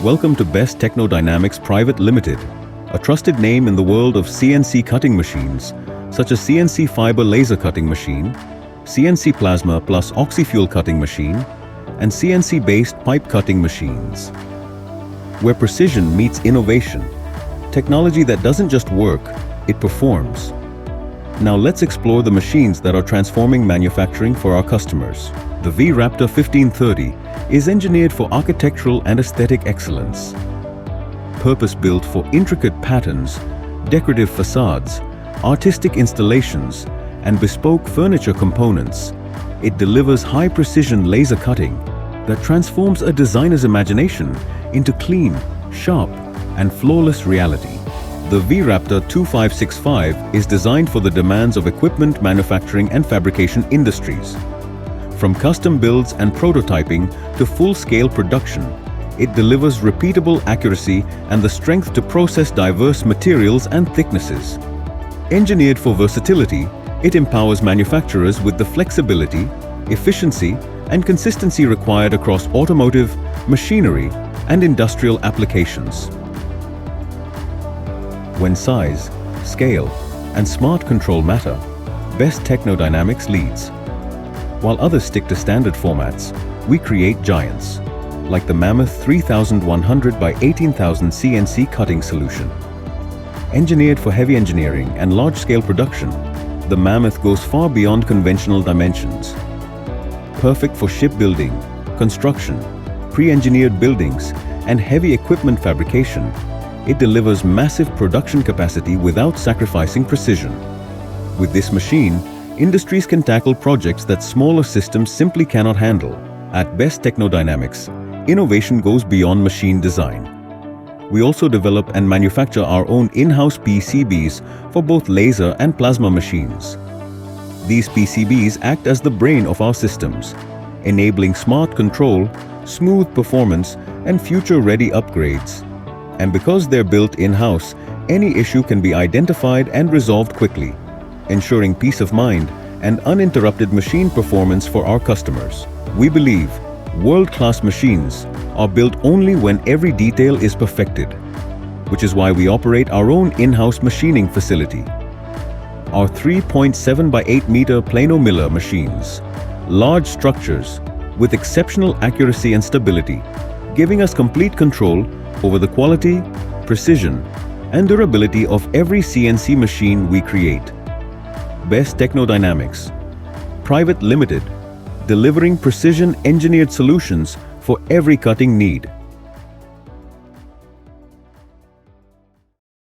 Welcome to BestTechno Dynamics Private Limited, a trusted name in the world of CNC cutting machines, such as CNC fiber laser cutting machine, CNC plasma plus oxy-fuel cutting machine, and CNC-based pipe cutting machines. Where precision meets innovation, technology that doesn't just work, it performs. Now let's explore the machines that are transforming manufacturing for our customers. The V-Raptor 1530 is engineered for architectural and aesthetic excellence. Purpose-built for intricate patterns, decorative facades, artistic installations, and bespoke furniture components, it delivers high-precision laser cutting that transforms a designer's imagination into clean, sharp, and flawless reality. The V-Raptor 2565 is designed for the demands of equipment manufacturing and fabrication industries. From custom builds and prototyping to full-scale production, it delivers repeatable accuracy and the strength to process diverse materials and thicknesses. Engineered for versatility, it empowers manufacturers with the flexibility, efficiency, and consistency required across automotive, machinery, and industrial applications. When size, scale, and smart control matter, BestTechno Dynamics leads. While others stick to standard formats, we create giants, like the Mammoth 3100 by 18,000 CNC cutting solution. Engineered for heavy engineering and large-scale production, the Mammoth goes far beyond conventional dimensions. Perfect for shipbuilding, construction, pre-engineered buildings, and heavy equipment fabrication, it delivers massive production capacity without sacrificing precision. With this machine, industries can tackle projects that smaller systems simply cannot handle. At BestTechno Dynamics, innovation goes beyond machine design. We also develop and manufacture our own in-house PCBs for both laser and plasma machines. These PCBs act as the brain of our systems, enabling smart control, smooth performance, and future-ready upgrades. And because they're built in-house, any issue can be identified and resolved quickly, ensuring peace of mind and uninterrupted machine performance for our customers. We believe world-class machines are built only when every detail is perfected, which is why we operate our own in-house machining facility. Our 3.7 by 8 meter plano miller machines, large structures with exceptional accuracy and stability, giving us complete control over the quality, precision, and durability of every CNC machine we create. BestTechno Dynamics, Private Limited, delivering precision engineered solutions for every cutting need.